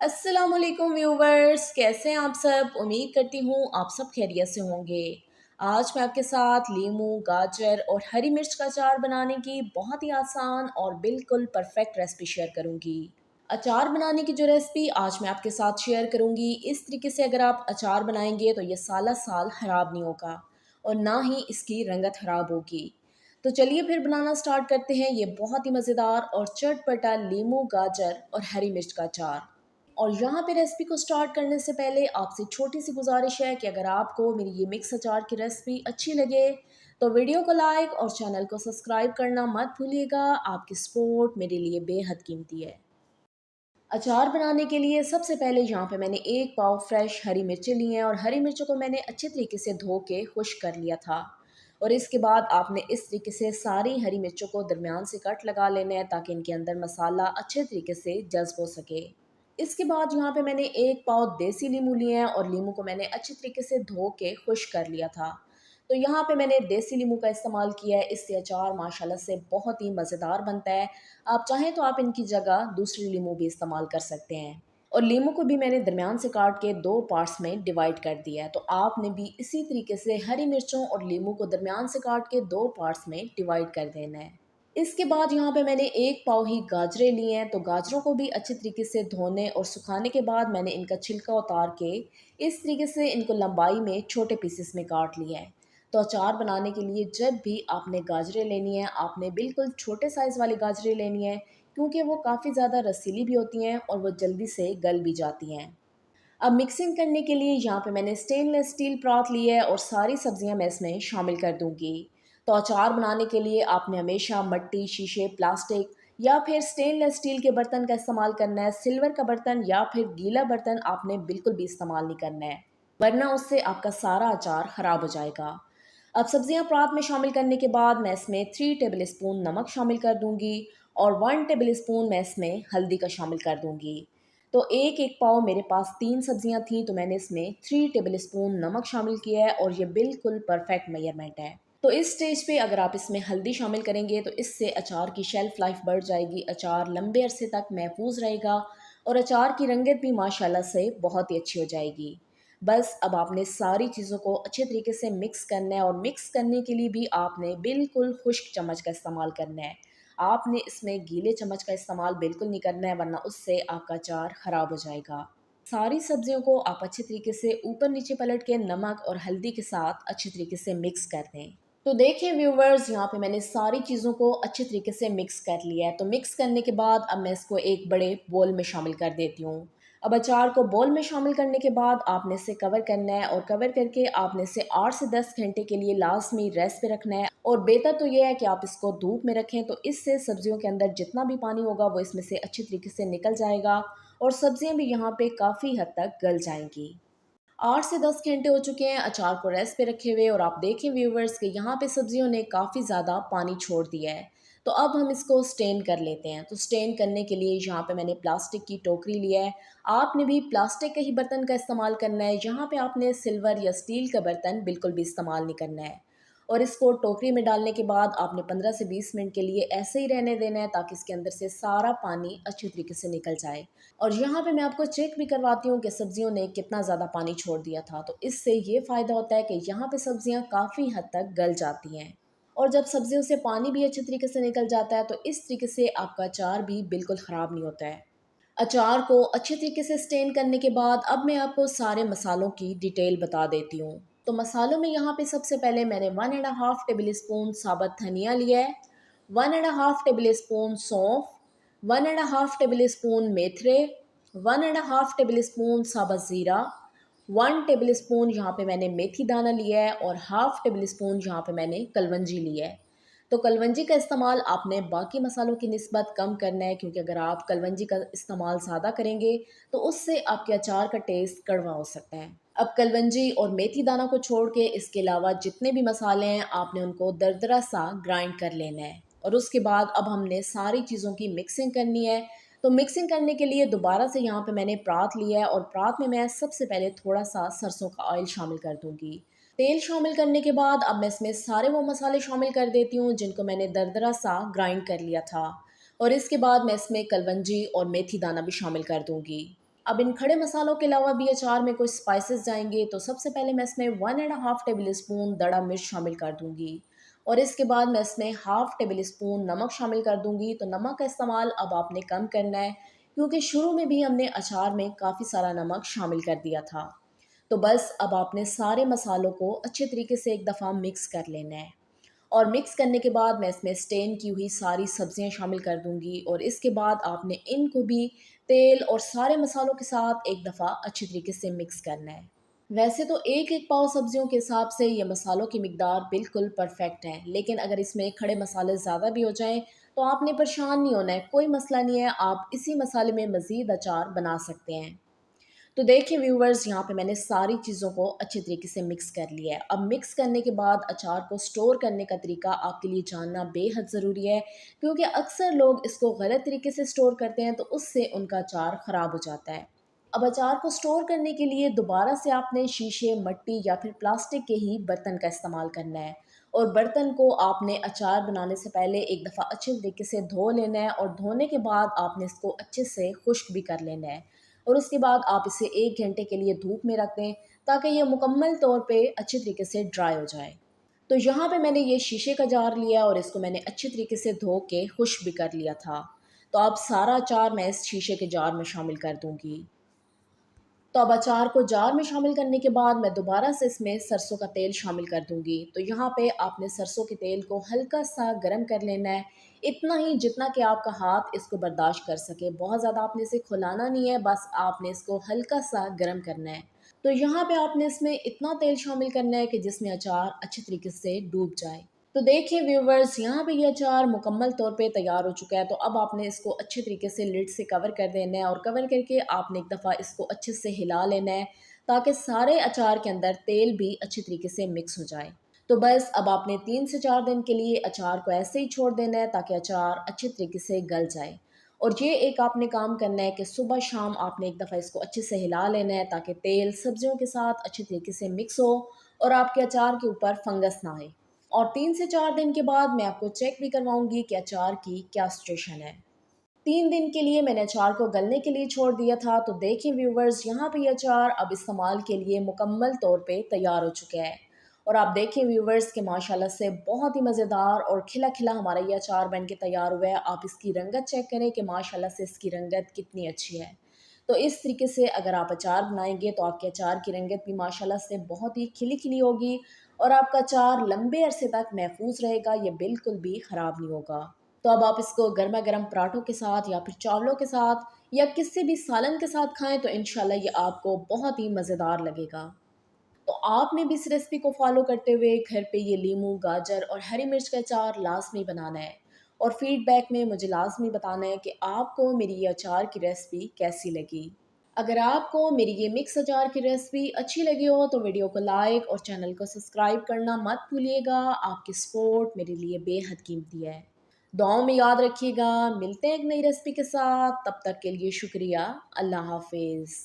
अस्सलामुअलैकुम व्यूवर्स, कैसे हैं आप सब। उम्मीद करती हूँ आप सब खैरियत से होंगे। आज मैं आपके साथ लीमू, गाजर और हरी मिर्च का अचार बनाने की बहुत ही आसान और बिल्कुल परफेक्ट रेसिपी शेयर करूँगी। अचार बनाने की जो रेसिपी आज मैं आपके साथ शेयर करूँगी, इस तरीके से अगर आप अचार बनाएंगे तो ये साला साल ख़राब नहीं होगा और ना ही इसकी रंगत ख़राब होगी। तो चलिए फिर बनाना स्टार्ट करते हैं ये बहुत ही मज़ेदार और चटपटा लीमू, गाजर और हरी मिर्च का अचार। और यहाँ पे रेसिपी को स्टार्ट करने से पहले आपसे छोटी सी गुजारिश है कि अगर आपको मेरी ये मिक्स अचार की रेसिपी अच्छी लगे तो वीडियो को लाइक और चैनल को सब्सक्राइब करना मत भूलिएगा। आपकी सपोर्ट मेरे लिए बेहद कीमती है। अचार बनाने के लिए सबसे पहले यहाँ पे मैंने एक पाव फ्रेश हरी मिर्चें ली हैं और हरी मिर्चों को मैंने अच्छे तरीके से धो के खुश्क कर लिया था। और इसके बाद आपने इस तरीके से सारी हरी मिर्चों को दरमियान से कट लगा लेना है ताकि इनके अंदर मसाला अच्छे तरीके से जज्ब हो सके। इसके बाद यहाँ पे मैंने एक पाव देसी नींबू लिए हैं और नींबू को मैंने अच्छी तरीके से धो के खुश्क कर लिया था। तो यहाँ पे मैंने देसी नींबू का इस्तेमाल किया है, इससे अचार माशाल्लाह से बहुत ही मज़ेदार बनता है। आप चाहें तो आप इनकी जगह दूसरी नींबू भी इस्तेमाल कर सकते हैं। और नींबू को भी मैंने दरमियान से काट के दो पार्ट्स में डिवाइड कर दिया है। तो आपने भी इसी तरीके से हरी मिर्चों और नींबू को दरमियान से काट के दो पार्ट्स में डिवाइड कर देना है। इसके बाद यहाँ पे मैंने एक पाव ही गाजरें लिए हैं। तो गाजरों को भी अच्छे तरीके से धोने और सुखाने के बाद मैंने इनका छिलका उतार के इस तरीके से इनको लंबाई में छोटे पीसेस में काट लिया है। तो अचार बनाने के लिए जब भी आपने गाजरें लेनी है, आपने बिल्कुल छोटे साइज़ वाली गाजरें लेनी है, क्योंकि वो काफ़ी ज़्यादा रसीली भी होती हैं और वो जल्दी से गल भी जाती हैं। अब मिक्सिंग करने के लिए यहाँ पे मैंने स्टेनलेस स्टील परात ली है और सारी सब्जियां मैं इसमें शामिल कर दूंगी। तो अचार बनाने के लिए आपने हमेशा मिट्टी, शीशे, प्लास्टिक या फिर स्टेनलेस स्टील के बर्तन का इस्तेमाल करना है। सिल्वर का बर्तन या फिर गीला बर्तन आपने बिल्कुल भी इस्तेमाल नहीं करना है, वरना उससे आपका सारा अचार ख़राब हो जाएगा। अब सब्जियां परात में शामिल करने के बाद मैं इसमें 3 टेबल स्पून नमक शामिल कर दूंगी और 1 टेबल स्पून मैं इसमें हल्दी का शामिल कर दूंगी। तो एक एक पाव मेरे पास 3 सब्जियां थी, तो मैंने इसमें 3 टेबल स्पून नमक शामिल किया है और ये बिल्कुल परफेक्ट मेजरमेंट है। तो इस स्टेज पे अगर आप इसमें हल्दी शामिल करेंगे तो इससे अचार की शेल्फ लाइफ बढ़ जाएगी, अचार लंबे अरसे तक महफूज रहेगा और अचार की रंगत भी माशाल्लाह से बहुत ही अच्छी हो जाएगी। बस अब आपने सारी चीज़ों को अच्छे तरीके से मिक्स करना है और मिक्स करने के लिए भी आपने बिल्कुल खुश्क चम्मच का इस्तेमाल करना है। आपने इसमें गीले चम्मच का इस्तेमाल बिल्कुल नहीं करना है, वरना उससे आपका अचार ख़राब हो जाएगा। सारी सब्जियों को आप अच्छे तरीके से ऊपर नीचे पलट के नमक और हल्दी के साथ अच्छे तरीके से मिक्स कर दें। तो देखिए व्यूवर्स, यहाँ पे मैंने सारी चीज़ों को अच्छे तरीके से मिक्स कर लिया है। तो मिक्स करने के बाद अब मैं इसको एक बड़े बोल में शामिल कर देती हूँ। अब अचार को बोल में शामिल करने के बाद आपने इसे कवर करना है और कवर करके आपने इसे 8 से 10 घंटे के लिए लाजमी रेस्ट पे रखना है। और बेहतर तो ये है कि आप इसको धूप में रखें, तो इससे सब्जियों के अंदर जितना भी पानी होगा वो इसमें से अच्छी तरीके से निकल जाएगा और सब्जियां भी यहाँ पे काफ़ी हद तक गल जाएंगी। 8 से 10 घंटे हो चुके हैं अचार को रेस्ट पे रखे हुए और आप देखें व्यूवर्स कि यहाँ पे सब्जियों ने काफ़ी ज़्यादा पानी छोड़ दिया है। तो अब हम इसको स्टेन कर लेते हैं। तो स्टेन करने के लिए यहाँ पे मैंने प्लास्टिक की टोकरी लिया है। आपने भी प्लास्टिक के ही बर्तन का इस्तेमाल करना है। यहाँ पे आपने सिल्वर या स्टील का बर्तन बिल्कुल भी इस्तेमाल नहीं करना है। और इसको टोकरी में डालने के बाद आपने 15 से 20 मिनट के लिए ऐसे ही रहने देना है ताकि इसके अंदर से सारा पानी अच्छी तरीके से निकल जाए। और यहाँ पे मैं आपको चेक भी करवाती हूँ कि सब्जियों ने कितना ज़्यादा पानी छोड़ दिया था। तो इससे ये फ़ायदा होता है कि यहाँ पे सब्जियाँ काफ़ी हद तक गल जाती हैं और जब सब्जियों से पानी भी अच्छे तरीके से निकल जाता है तो इस तरीके से आपका अचार भी बिल्कुल ख़राब नहीं होता है। अचार को अच्छे तरीके से स्टेन करने के बाद अब मैं आपको सारे मसालों की डिटेल बता देती हूँ। तो मसालों में यहाँ पे सबसे पहले मैंने 1.5 टेबल स्पून साबुत धनिया लिया है, 1.5 टेबल स्पून सौंफ, 1.5 टेबल स्पून मेथरे, 1.5 टेबल स्पून साबुत ज़ीरा, 1 टेबल स्पून यहाँ पे मैंने मेथी दाना लिया है और हाफ टेबल स्पून यहाँ पे मैंने कलवंजी लिया है। तो कलवंजी का इस्तेमाल आपने बाकी मसालों की निस्बत कम करना है, क्योंकि अगर आप कलवंजी का इस्तेमाल ज़्यादा करेंगे तो उससे आपके अचार का टेस्ट कड़वा हो सकता है। अब कलवंजी और मेथी दाना को छोड़ के इसके अलावा जितने भी मसाले हैं आपने उनको दरदरा सा ग्राइंड कर लेना है। और उसके बाद अब हमने सारी चीज़ों की मिक्सिंग करनी है। तो मिक्सिंग करने के लिए दोबारा से यहाँ पे मैंने परात लिया है और परात में मैं सबसे पहले थोड़ा सा सरसों का ऑयल शामिल कर दूँगी। तेल शामिल करने के बाद अब मैं इसमें सारे वो मसाले शामिल कर देती हूँ जिनको मैंने दरदरा सा ग्राइंड कर लिया था। और इसके बाद मैं इसमें कलवंजी और मेथी दाना भी शामिल कर दूँगी। अब इन खड़े मसालों के अलावा भी अचार में कुछ स्पाइसेस जाएंगे, तो सबसे पहले मैं इसमें 1.5 टेबल स्पून दड़ा मिर्च शामिल कर दूंगी और इसके बाद मैं इसमें हाफ टेबल स्पून नमक शामिल कर दूंगी। तो नमक का इस्तेमाल अब आपने कम करना है, क्योंकि शुरू में भी हमने अचार में काफ़ी सारा नमक शामिल कर दिया था। तो बस अब आपने सारे मसालों को अच्छे तरीके से एक दफ़ा मिक्स कर लेना है और मिक्स करने के बाद मैं इसमें स्टेन की हुई सारी सब्जियां शामिल कर दूंगी और इसके बाद आपने इनको भी तेल और सारे मसालों के साथ एक दफ़ा अच्छी तरीके से मिक्स करना है। वैसे तो एक एक पाव सब्जियों के हिसाब से ये मसालों की मिकदार बिल्कुल परफेक्ट है, लेकिन अगर इसमें खड़े मसाले ज़्यादा भी हो जाएं तो आपने परेशान नहीं होना है, कोई मसला नहीं है, आप इसी मसाले में मज़ीद अचार बना सकते हैं। तो देखिए व्यूवर्स, यहाँ पे मैंने सारी चीज़ों को अच्छे तरीके से मिक्स कर लिया है। अब मिक्स करने के बाद अचार को स्टोर करने का तरीका आपके लिए जानना बेहद ज़रूरी है, क्योंकि अक्सर लोग इसको गलत तरीके से स्टोर करते हैं तो उससे उनका अचार ख़राब हो जाता है। अब अचार को स्टोर करने के लिए दोबारा से आपने शीशे, मट्टी या फिर प्लास्टिक के ही बर्तन का इस्तेमाल करना है और बर्तन को आपने अचार बनाने से पहले एक दफ़ा अच्छे तरीके से धो लेना है और धोने के बाद आपने इसको अच्छे से खुश्क भी कर लेना है और उसके बाद आप इसे 1 घंटे के लिए धूप में रख दें ताकि ये मुकम्मल तौर पे अच्छे तरीके से ड्राई हो जाए। तो यहाँ पे मैंने ये शीशे का जार लिया और इसको मैंने अच्छे तरीके से धो के खुश्क भी कर लिया था। तो अब सारा अचार मैं इस शीशे के जार में शामिल कर दूँगी। तो अब अचार को जार में शामिल करने के बाद मैं दोबारा से इसमें सरसों का तेल शामिल कर दूंगी। तो यहाँ पे आपने सरसों के तेल को हल्का सा गर्म कर लेना है, इतना ही जितना कि आपका हाथ इसको बर्दाश्त कर सके। बहुत ज़्यादा आपने इसे खुलाना नहीं है, बस आपने इसको हल्का सा गर्म करना है। तो यहाँ पे आपने इसमें इतना तेल शामिल करना है कि जिसमें अचार अच्छी तरीके से डूब जाए। तो देखिए व्यूवर्स, यहाँ पे ये अचार मुकम्मल तौर पे तैयार हो चुका है। तो अब आपने इसको अच्छे तरीके से लिड से कवर कर देना है और कवर करके आपने एक दफ़ा इसको अच्छे से हिला लेना है ताकि सारे अचार के अंदर तेल भी अच्छे तरीके से मिक्स हो जाए। तो बस अब आपने 3 से 4 दिन के लिए अचार को ऐसे ही छोड़ देना है ताकि अचार अच्छे तरीके से गल जाए। और ये एक आपने काम करना है कि सुबह शाम आपने एक दफ़ा इसको अच्छे से हिला लेना है ताकि तेल सब्जियों के साथ अच्छे तरीके से मिक्स हो और आपके अचार के ऊपर फंगस ना आए। और 3 से 4 दिन के बाद मैं आपको चेक भी करवाऊंगी कि अचार की क्या सिचुएशन है। 3 दिन के लिए मैंने अचार को गलने के लिए छोड़ दिया था। तो देखिए व्यूवर्स, यहाँ पे ये अचार अब इस्तेमाल के लिए मुकम्मल तौर पे तैयार हो चुका है। और आप देखिए व्यूवर्स कि माशाल्लाह से बहुत ही मज़ेदार और खिला खिला हमारा ये अचार बन के तैयार हुआ है। आप इसकी रंगत चेक करें कि माशाल्लाह से इसकी रंगत कितनी अच्छी है। तो इस तरीके से अगर आप अचार बनाएंगे तो आपके अचार की रंगत भी माशाल्लाह से बहुत ही खिली खिली होगी और आपका अचार लंबे अरसे तक महफूज रहेगा, ये बिल्कुल भी ख़राब नहीं होगा। तो अब आप इसको गर्मा गर्म पराठों के साथ या फिर चावलों के साथ या किसी भी सालन के साथ खाएं तो इंशाल्लाह ये आपको बहुत ही मज़ेदार लगेगा। तो आपने भी इस रेसिपी को फॉलो करते हुए घर पे ये लीमू, गाजर और हरी मिर्च का अचार लाजमी बनाना है और फीडबैक में मुझे लाजमी बताना है कि आपको मेरी ये अचार की रेसिपी कैसी लगी। अगर आपको मेरी ये मिक्स अचार की रेसिपी अच्छी लगी हो तो वीडियो को लाइक और चैनल को सब्सक्राइब करना मत भूलिएगा। आपकी सपोर्ट मेरे लिए बेहद कीमती है। दुआओं में याद रखिएगा। मिलते हैं एक नई रेसिपी के साथ, तब तक के लिए शुक्रिया। अल्लाह हाफिज़।